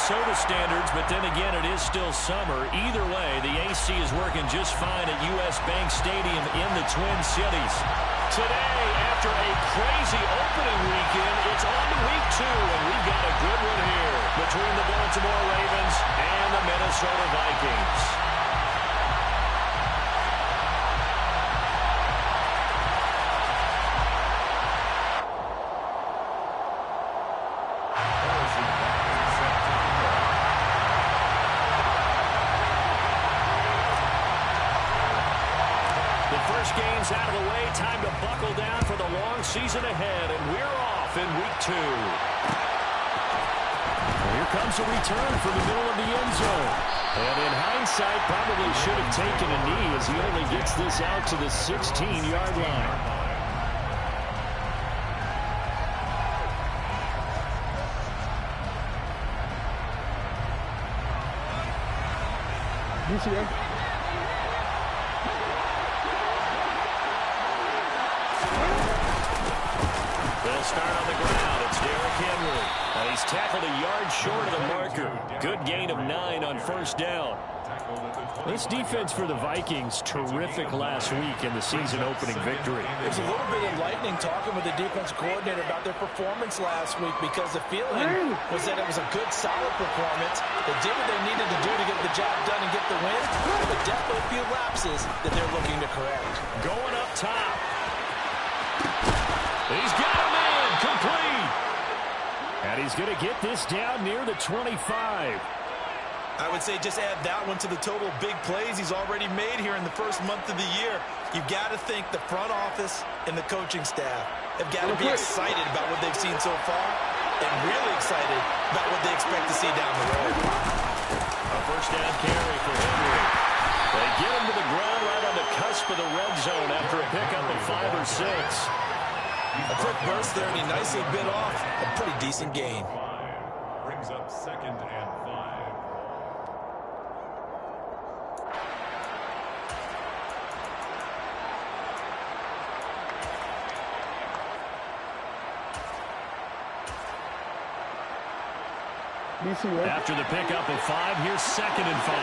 Minnesota standards, but then again, it is still summer. Either way, the AC is working just fine at U.S. Bank Stadium in the Twin Cities. Today, after a crazy opening weekend, it's on to week 2, and we've got a good one here between the Baltimore Ravens and the Minnesota Vikings. First game's out of the way. Time to buckle down for the long season ahead, and we're off in week 2. Well, here comes a return from the middle of the end zone. And in hindsight, probably should have taken a knee as he only gets this out to the 16-yard line. They'll start on the ground. It's Derrick Henry. And he's tackled a yard short of the marker. Good gain of 9 on first down. This defense for the Vikings, terrific last week in the season-opening victory. It's a little bit enlightening talking with the defense coordinator about their performance last week, because the feeling was that it was a good, solid performance. They did what they needed to do to get the job done and get the win, but definitely a few lapses that they're looking to correct. Going up top. He's got a man complete. And he's going to get this down near the 25. I would say just add that one to the total big plays he's already made here in the first month of the year. You've got to think the front office and the coaching staff have got to be excited about what they've seen so far and really excited about what they expect to see down the road. A first down carry for Henry. They get him to the ground right on the cusp of the red zone after a pickup of 5 or 6. A quick burst there, and he nicely bit off a pretty decent gain. Brings up 2nd and 5. After the pickup of 5, here's 2nd and 5.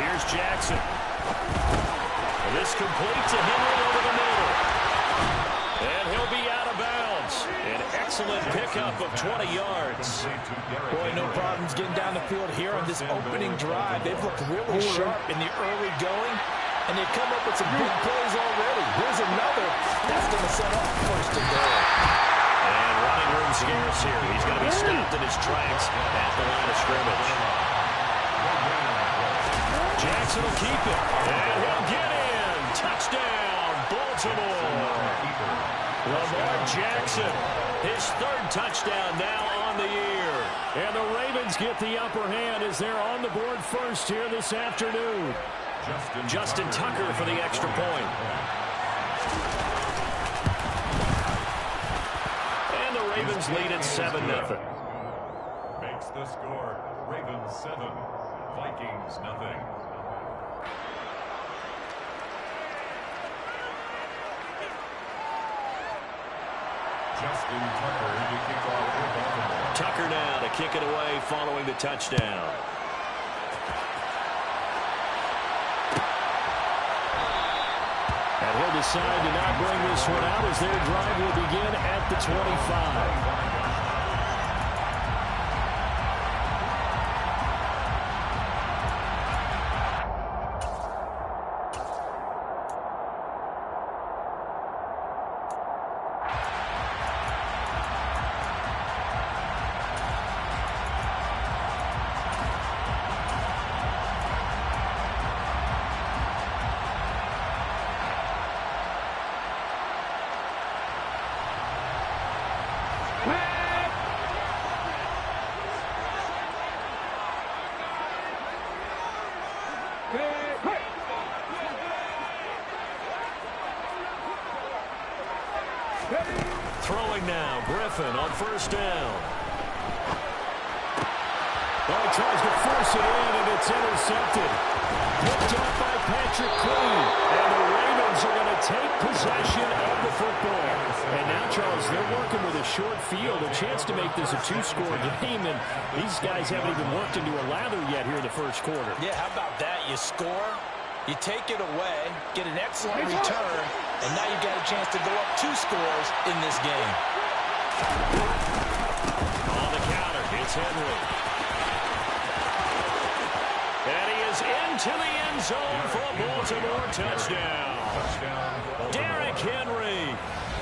Here's Jackson. This complete to Henry over the middle. And he'll be out of bounds. An excellent pickup of 20 yards. Boy, no problems getting down the field here on this opening drive. They've looked really sharp in the early going, and they've come up with some big plays already. Here's another. That's going to set up first and goal. And running room scarce here. He's going to be stopped in his tracks at the line of scrimmage. Jackson will keep it. And he'll get in. Touchdown, Baltimore. Lamar Jackson, his 3rd touchdown now on the year. And the Ravens get the upper hand as they're on the board first here this afternoon. Justin Tucker for the extra point. And the Ravens lead at 7-0. Makes the score Ravens 7, Vikings nothing. Justin Tucker to kick off for Baltimore. Tucker now to kick it away following the touchdown. And he'll decide to not bring this one out as their drive will begin at the 25. Throwing now, Griffin on first down. Well, he tries to force it in, and it's intercepted. Picked up by Patrick Queen. And the Ravens Ravens are going to take possession of the football. And now, Charles, they're working with a short field, a chance to make this a two-score game, and these guys haven't even worked into a lather yet here in the first quarter. Yeah, how about that? You score, you take it away, get an excellent return, and now you've got a chance to go up 2 scores in this game. On the counter, it's Henry. And he is into the end zone for a Baltimore touchdown. Derrick Henry,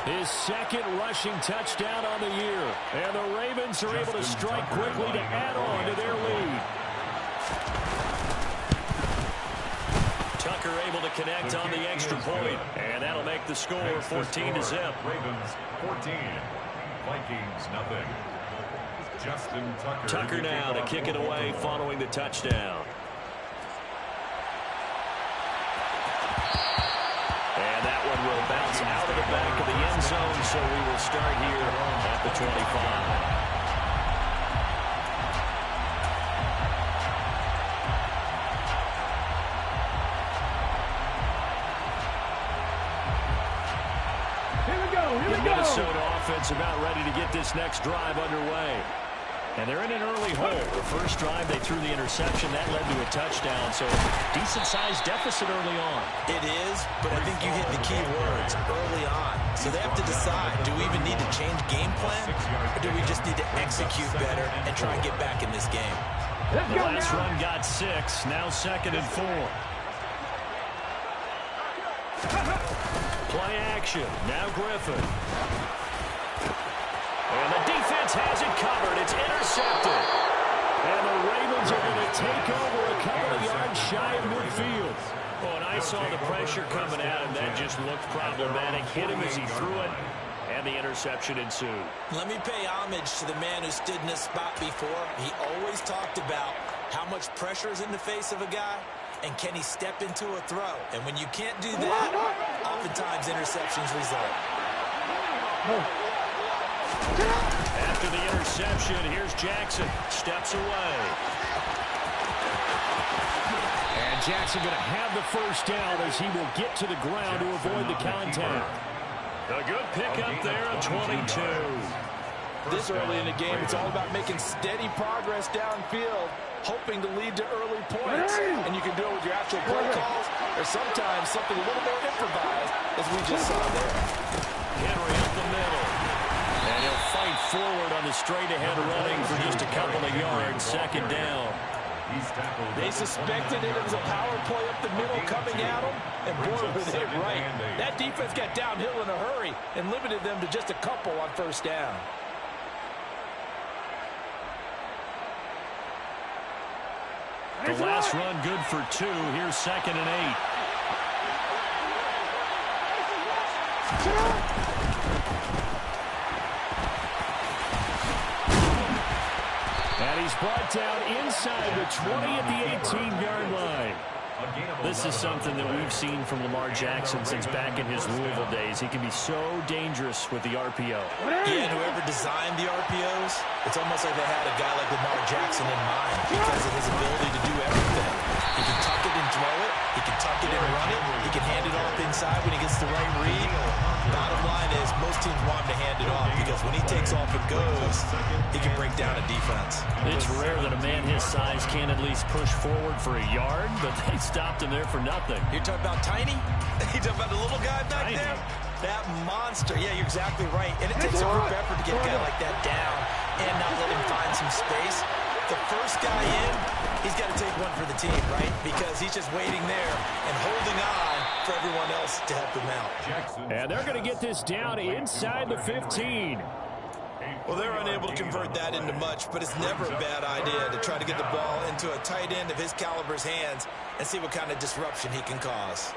his second rushing touchdown on the year. And the Ravens are able to strike quickly to add on to their lead. Tucker able to connect on the extra point. And that'll make the score 14-0. Ravens 14. Vikings nothing. Justin Tucker. Tucker now to kick it away following the touchdown. And that one will bounce out of the back of the end zone, so we will start here at the 25. The Minnesota offense about ready to get this next drive underway. And they're in an early hole. The first drive, they threw the interception. That led to a touchdown, so decent-sized deficit early on. It is, but I think you hit the key words early on. So they have to decide, do we even need to change game plan, or do we just need to execute better and try and get back in this game? The last run got 6, now 2nd and 4. Play action, now Griffin. And the defense has it covered. It's intercepted. And the Ravens are going to take over a couple of yards shy of midfield. Oh, and I saw the pressure coming at him. That just looked problematic. Hit him as he threw it, and the interception ensued. Let me pay homage to the man who stood in this spot before. He always talked about how much pressure is in the face of a guy, and can he step into a throw? And when you can't do that, oftentimes interceptions result. After the interception, here's Jackson. Steps away. And Jackson going to have the first down as he will get to the ground to avoid the contact. A good pickup there at 22. This early in the game, it's all about making steady progress downfield, hoping to lead to early points. And you can do it with your actual play calls, or sometimes something a little more improvised, as we just saw there. Henry up the middle. And he'll fight forward on the straight-ahead running for just a couple of yards. 2nd down. They suspected it was a power play up the middle coming at them, and boy, were they right. That defense got downhill in a hurry and limited them to just a couple on 1st down. The last run good for 2. Here's 2nd and 8. And he's brought down inside the 20 at the 18-yard line. This is something that we've seen from Lamar Jackson since back in his Louisville days. He can be so dangerous with the RPO. Yeah, and whoever designed the RPOs, it's almost like they had a guy like Lamar Jackson in mind because of his ability to do everything. He can tuck it and throw it. He can tuck it and run it. He can hand it off inside when he gets the right read. Bottom line is most teams want him to hand it off because when he takes off and goes, he can break down a defense. It's rare that a man his size can at least push forward for a yard, but they stopped him there for nothing. You're talking about Tiny? You're talking about the little guy back there? That monster. Yeah, you're exactly right. And it takes a group effort to get a guy like that down and not let him find some space. The first guy in, he's got to take one for the team, right? Because he's just waiting there and holding on for everyone else to help him out. And they're going to get this down inside the 15. Well, they're unable to convert that into much, but it's never a bad idea to try to get the ball into a tight end of his caliber's hands and see what kind of disruption he can cause.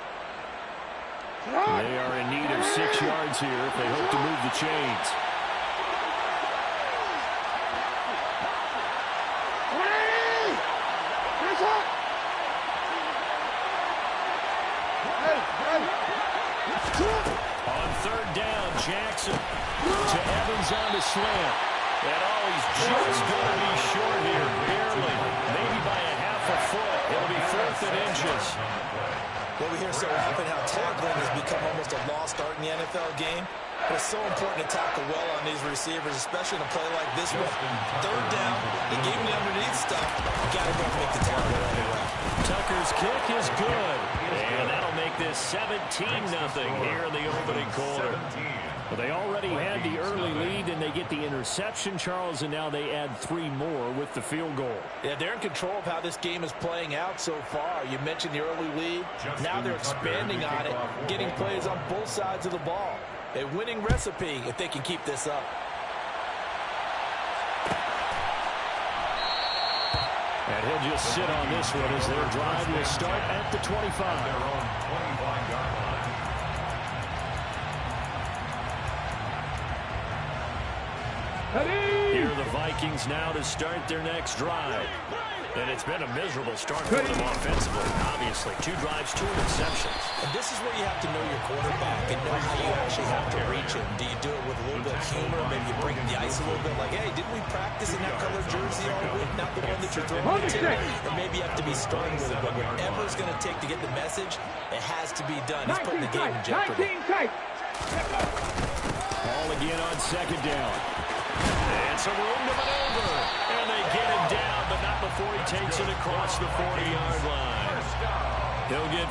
They are in need of 6 yards here if they hope to move the chains. On 3rd down, Jackson to Evans on the slant. And he's just going to be short here, barely, maybe by a half off a foot. It'll be 4th and inches. Well, we hear so often how tackling has become almost a lost art in the NFL game. But it's so important to tackle well on these receivers, especially in a play like this one. 3rd down, they gave him the underneath stuff. You got to go and make the tackle anyway. Tucker's kick is good. And that'll make this 17-0 here in the opening quarter. Well, they already had the early lead, and they get the interception, Charles, and now they add 3 more with the field goal. Yeah, they're in control of how this game is playing out so far. You mentioned the early lead. Now they're expanding on it, getting plays on both sides of the ball. A winning recipe if they can keep this up. And he'll just sit on this one as their drive will start at the 25. Their own 25-yard line. Here are the Vikings now to start their next drive. And it's been a miserable start for them offensively, obviously. 2 drives, 2 interceptions. And this is where you have to know your quarterback and know how you actually have to reach him. Do you do it with a little bit of humor? Maybe you break the ice a little bit like, hey, didn't we practice in that color jersey all week? Not the one that you're throwing it to. Or maybe you have to be stern with it. But whatever it's going to take to get the message, it has to be done. He's putting the game in jeopardy. Ball again on 2nd down. And some room to maneuver. And they get him down, but not before he takes it across the 40-yard line. He'll get...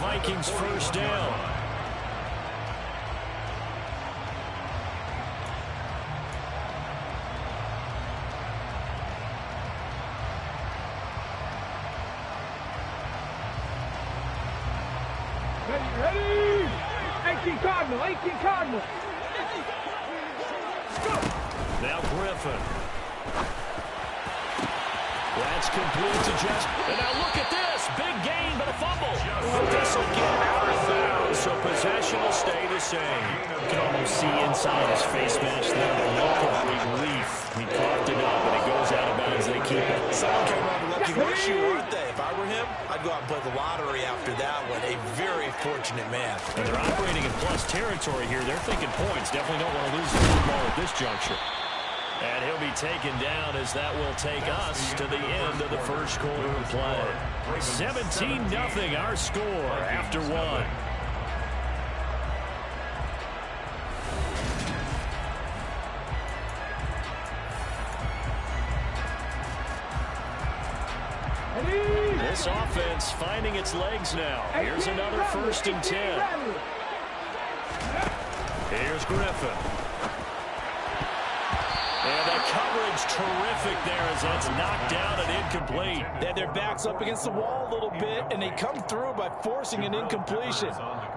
Vikings 1st down. Ready! 18 Cardinal, 18 Cardinal. Now Griffin. That's complete to just... And now look at this. Big gain, but a fumble. But this will get out of bounds, so possession will stay the same. You can almost see inside his face mask there the look of relief. He coughed it up, and it goes out of bounds. They keep it. Someone came on the lucky horseshoe, aren't they? If I were him, I'd go out and play the lottery after that one. A very fortunate man. And they're operating in plus territory here. They're thinking points. Definitely don't want to lose the football at this juncture. And he'll be taken down as that will take us to the end of the first quarter of play. 17-0 our score after 1. This offense finding its legs now. Here's another 1st and 10. Here's Griffin. And the coverage terrific there as that's knocked down and incomplete. They had their backs up against the wall a little bit, and they come through by forcing an incompletion.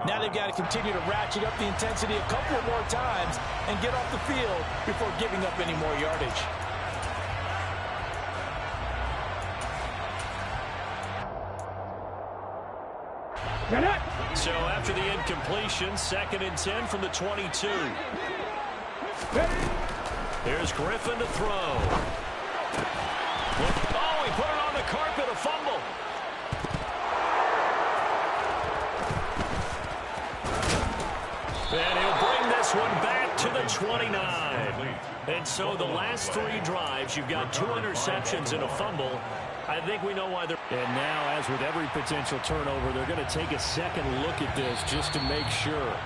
Now they've got to continue to ratchet up the intensity a couple more times and get off the field before giving up any more yardage. So after the incompletion, 2nd and 10 from the 22. Here's Griffin to throw. Oh, he put it on the carpet, a fumble. And so the last 3 drives, you've got 2 interceptions and a fumble. I think we know why they're... And now, as with every potential turnover, they're going to take a second look at this just to make sure.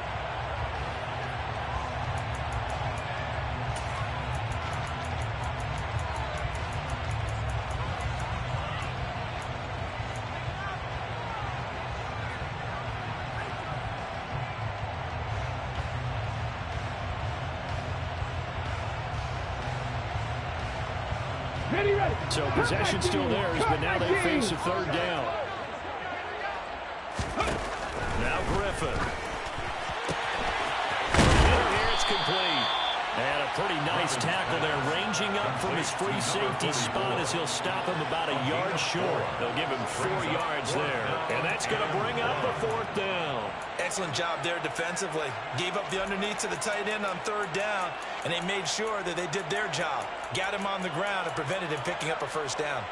So possession still theirs, but now they face a 3rd down. Now Griffin. Here it's complete. And a pretty nice tackle there, ranging up from his free safety spot as he'll stop him about a yard short. They'll give him 4 yards there. And that's going to bring up a 4th down. Excellent job there defensively. Gave up the underneath to the tight end on 3rd down, and they made sure that they did their job. Got him on the ground and prevented him picking up a 1st down.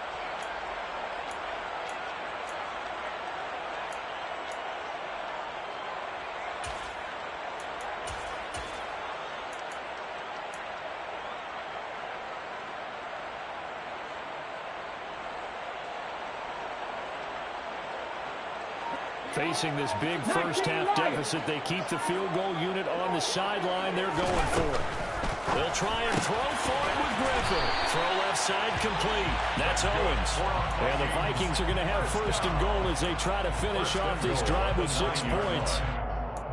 Facing this big first-half deficit, they keep the field goal unit on the sideline. They're going for it. They'll try and throw for it with Griffin. Throw left side complete. That's Owens. And the Vikings are going to have 1st and goal as they try to finish off this drive with 6 points.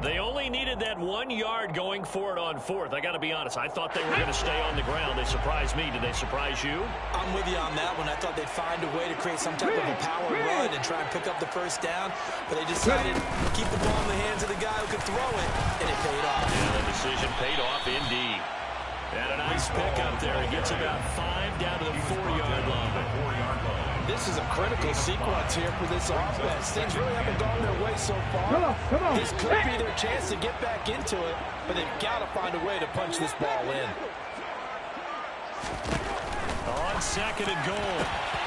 They only needed that 1 yard going for it on 4th. I got to be honest. I thought they were going to stay on the ground. They surprised me. Did they surprise you? I'm with you on that one. I thought they'd find a way to create some type of a power run and try and pick up the 1st down, but they decided to keep the ball in the hands of the guy who could throw it, and it paid off. Yeah, the decision paid off indeed. And a nice pickup there. He gets about 5 down to the 4-yard line. This is a critical sequence here for this offense. Things really haven't gone their way so far. This could be their chance to get back into it, but they've got to find a way to punch this ball in. On 2nd and goal,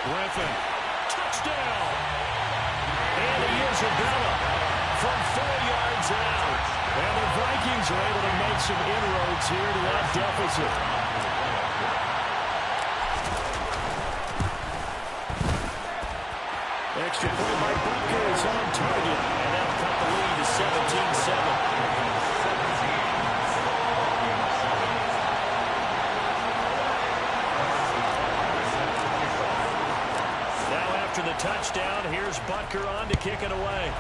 Griffin. Touchdown! And Isabella from 4 yards out. And the Vikings are able to make some inroads here to that deficit. Extra point by Butker is on target. And that'll cut the lead to 17-7. Now after the touchdown, here's Butker on to kick it away.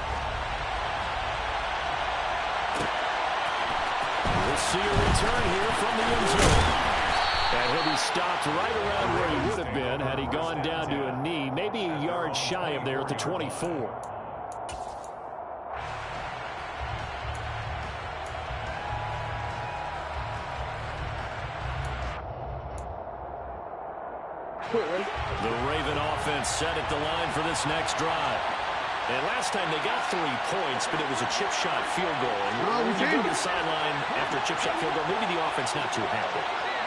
We'll see a return here from the end zone. And he'll be stopped right around where he would have been had he gone down to a knee, maybe a yard shy of there at the 24. The Raven offense set at the line for this next drive. And last time they got 3 points, but it was a chip shot field goal. And when you go to the sideline after a chip shot field goal, maybe the offense not too happy.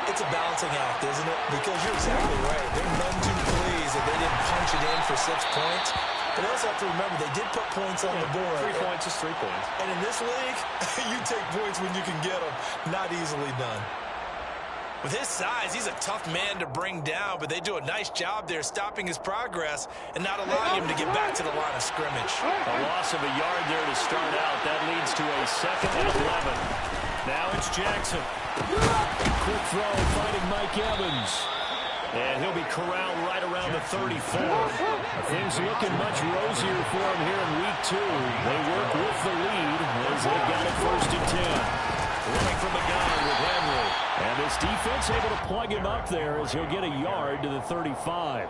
It's a balancing act, isn't it? Because you're exactly right. They're none too pleased that they didn't punch it in for 6 points. But they also have to remember they did put points on the board. 3 points is 3 points. And in this league, you take points when you can get them. Not easily done. With his size, he's a tough man to bring down, but they do a nice job there stopping his progress and not allowing him to get back to the line of scrimmage. A loss of a yard there to start out. That leads to a 2nd and 11. Now it's Jackson. Quick throw, fighting Mike Evans. And he'll be corralled right around the 34. Things looking much rosier for him here in week 2. They work with the lead as they've got it 1st and 10. Running from the gun with Henry. And this defense able to plug him up there as he'll get a yard to the 35.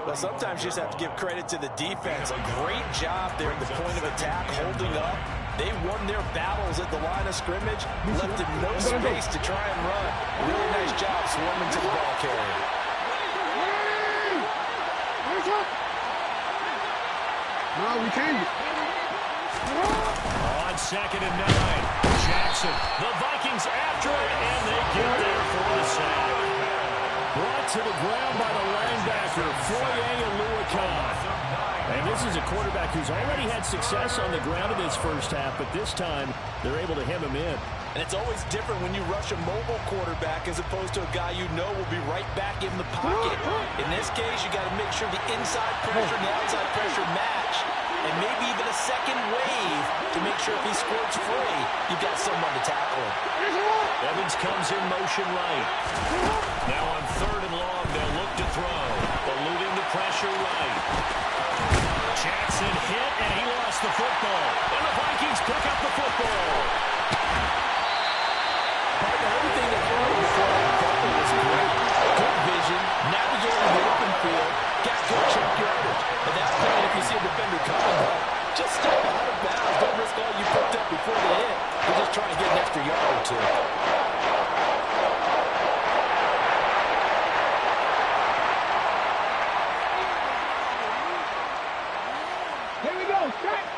Well, sometimes you just have to give credit to the defense. A great job there at the point of attack, holding up. They won their battles at the line of scrimmage, left him no space to try and run. Really nice job swarming to the ball carrier. No, we can't. On 2nd and 9, Jackson. The Vikings after it, and they get there for the sack. Brought to the ground by the linebacker, Foye Oluokun. And this is a quarterback who's already had success on the ground in this first half, but this time they're able to hem him in. And it's always different when you rush a mobile quarterback as opposed to a guy you know will be right back in the pocket. In this case, you got to make sure the inside pressure and the outside pressure match, and maybe even a second wave to make sure if he squirts free, you've got someone to tackle him. Evans comes in motion right. Now on 3rd and long, they'll look to throw. Eluding the pressure right. Jackson hit, and he lost the football. And the Vikings pick up the football. Everything that happened before that bubble was great. Good vision, navigating the open field, got good chunk yardage. At that point, if you see a defender coming up, just step out of bounds. Don't risk all you picked up before they hit. You're just trying to get an extra yard or two. Here we go. Strike.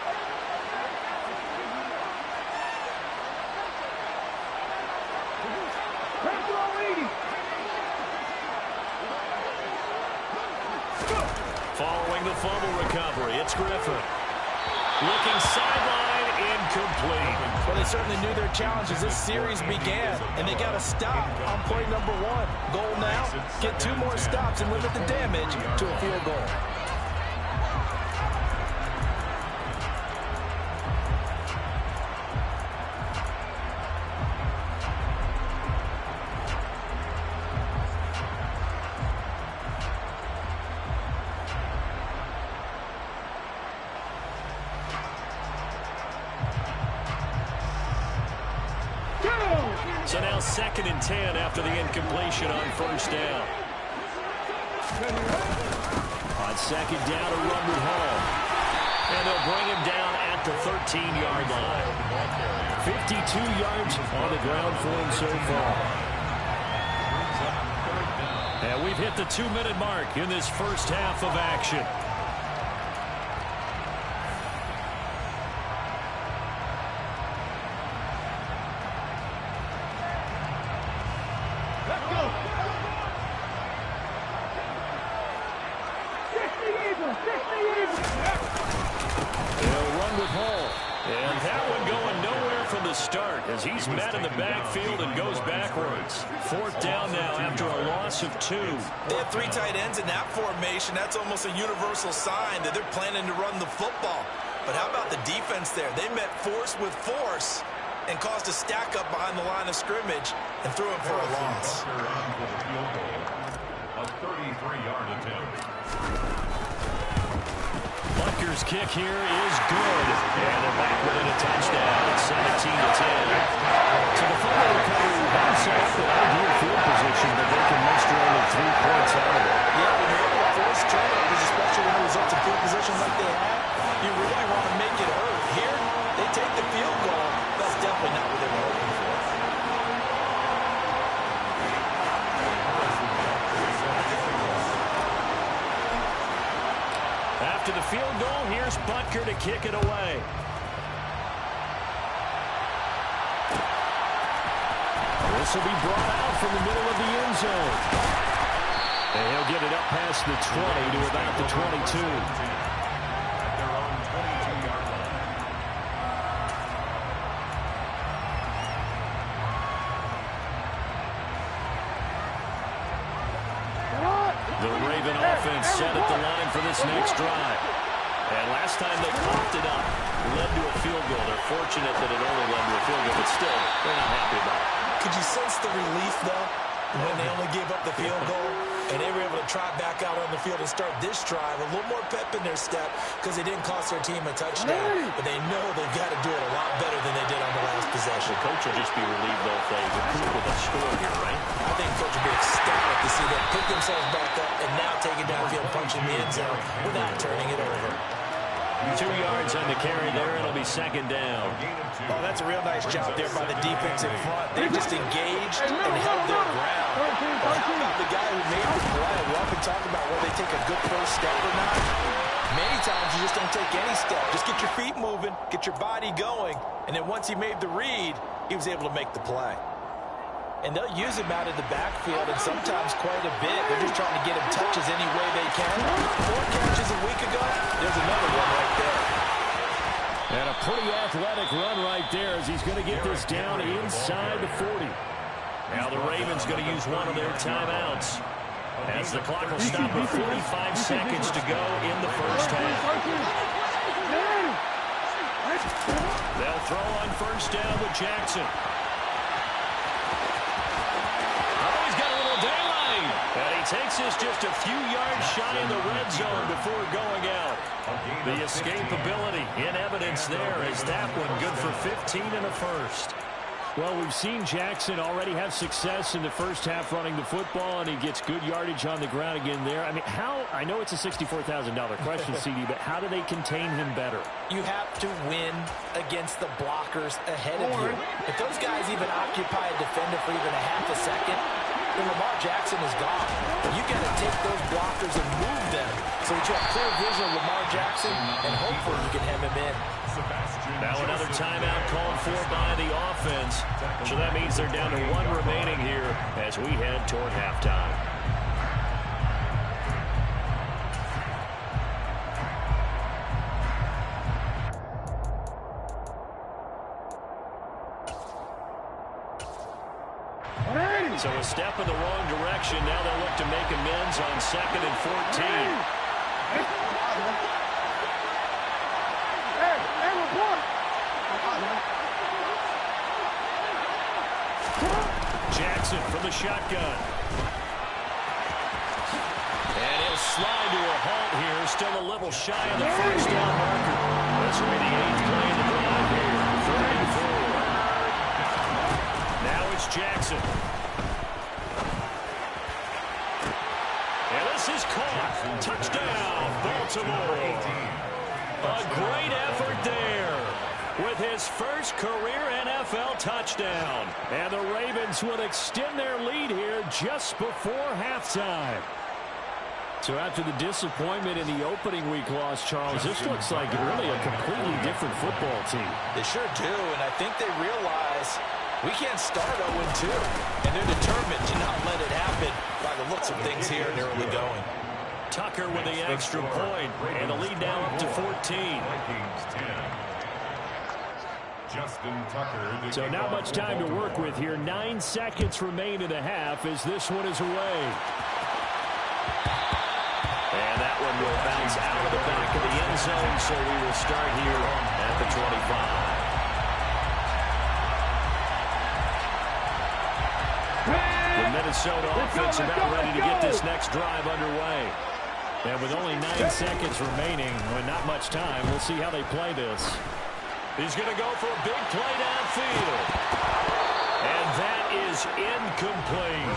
Following the fumble recovery, it's Griffin. Looking sideline, incomplete. Well, they certainly knew their challenge as this series began, and they got to stop on play number 1. Goal now, get 2 more stops and limit the damage to a field goal. So now 2nd and 10 after the incompletion on 1st down. On 2nd down, a run with Hall. And they'll bring him down at the 13-yard line. 52 yards on the ground for him so far. And we've hit the 2-minute mark in this first half of action. As he's met in the backfield and goes backwards. 4th down now after a loss of 2. They have 3 tight ends in that formation. That's almost a universal sign that they're planning to run the football. But how about the defense there? They met force with force and caused a stack up behind the line of scrimmage and threw him for a loss. A 33-yard attempt. Butker's kick here is good. And they're back within a touchdown. It's 17-10. So the fumble recovery has off the ideal field position, but they can muster only 3 points out of it. Yeah, when you're able to force turnovers, especially when it results in field position like they have, you really want to make it hurt. Here, they take the field goal. That's definitely not what they were hoping for. After the field goal, here's Butker to kick it away. This will be brought out from the middle of the end zone. And he'll get it up past the 20 to about the 22. Their own 22-yard line. The Raven offense set at the line for this next drive. And last time they popped it up, led to a field goal. They're fortunate that it only led to a field goal, but still, they're not happy about it. Could you sense the relief, though, when they only gave up the field goal and they were able to trot back out on the field and start this drive? A little more pep in their step because they didn't cost their team a touchdown. But they know they've got to do it a lot better than they did on the last possession. The coach will just be relieved, though, if they improve with a score here, right? I think coach will be ecstatic to see them pick themselves back up and now take it downfield, punching the end zone without turning it over. 2 yards on the carry there. It'll be 2nd down. Oh, that's a real nice job there by the defense in front. They just engaged and held their ground. Well, how about the guy who made the play? We often talk about whether they take a good first step or not. Many times you just don't take any step. Just get your feet moving, get your body going, and then once he made the read, he was able to make the play. And they'll use him out of the backfield and sometimes quite a bit. They're just trying to get him touches any way they can. 4 catches a week ago, there's another one right there. And a pretty athletic run right there as he's going to get this down inside the 40. Now the Ravens going to use one of their timeouts as the clock will stop at 45 seconds to go in the first half. They'll throw on first down with Jackson. Oh, he's got a little daylight. And he takes this just a few yards shy of the red zone before going out. The escapability in evidence there as that one good for 15 and a first. Well, we've seen Jackson already have success in the first half running the football, and he gets good yardage on the ground again there. I mean, I know it's a $64,000 question, CD, but how do they contain him better? You have to win against the blockers ahead of you. If those guys even occupy a defender for even a half a second, then Lamar Jackson is gone. You got to take those blockers and move them so that you have clear vision of Lamar Jackson, and hopefully you can hem him in. Now another timeout called for by the offense. So that means they're down to one remaining here as we head toward halftime. So a step in the wrong direction. Now they'll look to make amends on 2nd and 14. Jackson from the shotgun. And he'll slide to a halt here. Still a little shy of the first down marker. This will be the 8th play of the drive here. 3rd and 4. Now it's Jackson. And this is caught. Touchdown, Baltimore. A great effort there with his first career NFL touchdown. And the Ravens will extend their lead here just before halftime. So after the disappointment in the opening week loss, Charles, this looks like really a completely different football team. They sure do, and I think they realize we can't start 0-2, and they're determined to not let it happen by the looks of things here in early going. Tucker with the extra point, and the lead down to 14. Justin Tucker. So not much time to work with here. 9 seconds remain in the half as this one is away. And that one will bounce out of the back of the end zone, so we will start here at the 25. The Minnesota offense about ready to get this next drive underway. And with only 9 seconds remaining, with not much time, we'll see how they play this. He's going to go for a big play downfield. And that is incomplete.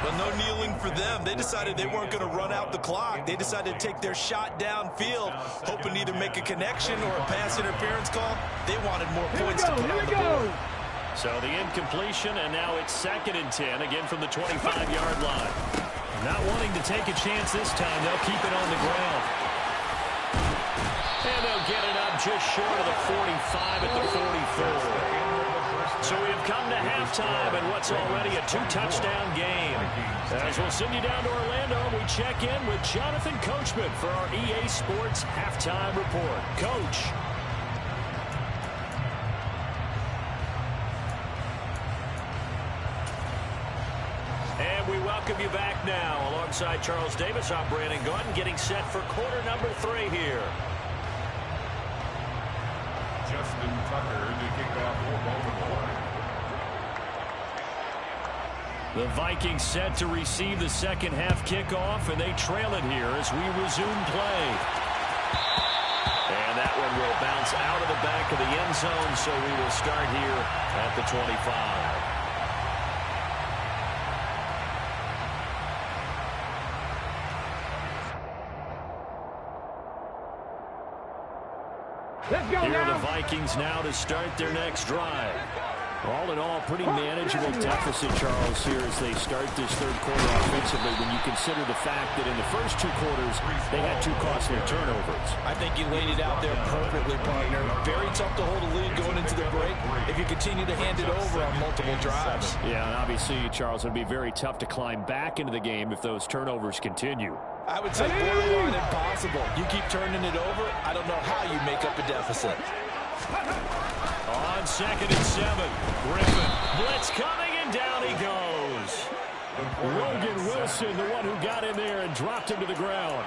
But no kneeling for them. They decided they weren't going to run out the clock. They decided to take their shot downfield, hoping to either make a connection or a pass interference call. They wanted more points to put on the board. So the incompletion, and now it's 2nd and 10, again from the 25-yard line. Not wanting to take a chance this time, they'll keep it on the ground. And they'll get it up just short of the 45 at the 44. So we have come to halftime in what's already a 2-touchdown game. As we'll send you down to Orlando, we check in with Jonathan Coachman for our EA Sports Halftime Report. Coach. And we welcome you back now. Alongside Charles Davis, I'm Brandon Gunn, getting set for quarter number 3 here. Justin Tucker to kick off for Baltimore. The Vikings set to receive the second half kickoff, and they trail it here as we resume play. And that one will bounce out of the back of the end zone, so we will start here at the 25. Let's go Here now. are the Vikings now to start their next drive. All in all, pretty manageable deficit, Charles, here as they start this third quarter offensively when you consider the fact that in the first 2 quarters, they had 2 costly turnovers. I think you laid it out there perfectly, partner. Very tough to hold a lead going into the break if you continue to hand it over on multiple drives. Yeah, and obviously, Charles, it would be very tough to climb back into the game if those turnovers continue. I would say borderline impossible. You keep turning it over, I don't know how you make up a deficit. On 2nd and 7, Griffin. Blitz coming, and down he goes. Logan Wilson, the one who got in there and dropped him to the ground.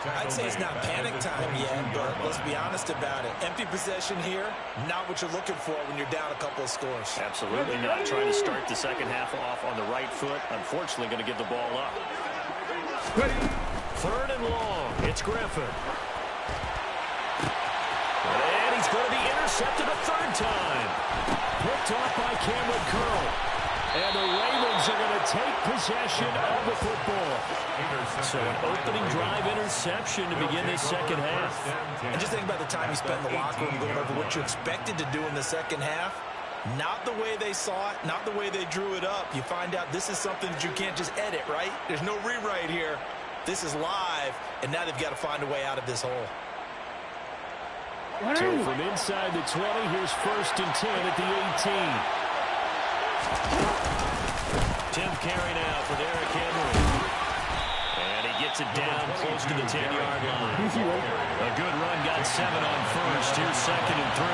I'd say it's not panic time yet, but let's be honest about it. Empty possession here, not what you're looking for when you're down a couple of scores. Absolutely not. Trying to start the second half off on the right foot. Unfortunately, going to give the ball up. 3rd and long. It's Griffin. And he's going to be intercepted a 3rd time. Picked off by Cameron Curl. And the Ravens are going to take possession of the football. So an opening drive interception to begin this second half. And just think about the time you spent in the locker room going over what you expected to do in the second half. Not the way they saw it, not the way they drew it up. You find out this is something that you can't just edit, right? There's no rewrite here. This is live, and now they've got to find a way out of this hole. So from inside the 20, here's 1st and 10 at the 18. Tim carry now for Derrick Henry. And he gets it down close to the 10-yard line. A good run, got 7 on 1st. Here's 2nd and 3.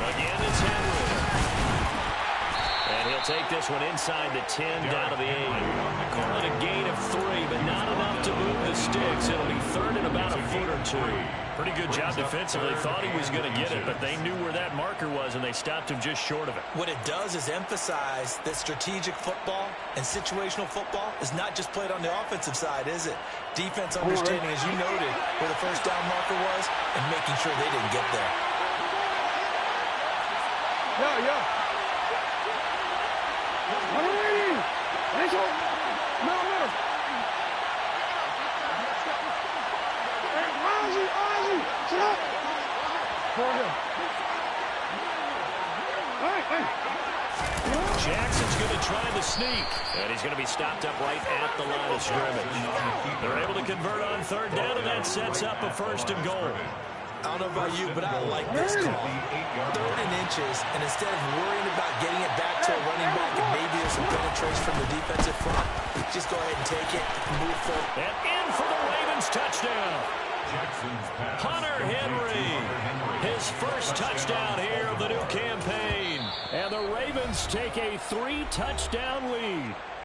Again, it's Henry. And he'll take this one inside the 10, down to the 8. Call it a gain of 3, but not enough to move the sticks. It'll be 3rd and about a foot or 2. Pretty good job defensively. Thought he was going to get it, but they knew where that marker was, and they stopped him just short of it. What it does is emphasize that strategic football and situational football is not just played on the offensive side, is it? Defense understanding, as you noted, where the 1st down marker was and making sure they didn't get there. Yeah. Jackson's going to try the sneak, and he's going to be stopped up right at the line of scrimmage. They're able to convert on 3rd down, and that sets up a 1st and goal. I don't know about you, but I like this call. 3rd and inches, and instead of worrying about getting it back to a running back and maybe there's some penetration from the defensive front, just go ahead and take it and move forward. And in for the Ravens touchdown. Hunter Henry, his 1st touchdown here of the new campaign. And the Ravens take a 3-touchdown lead.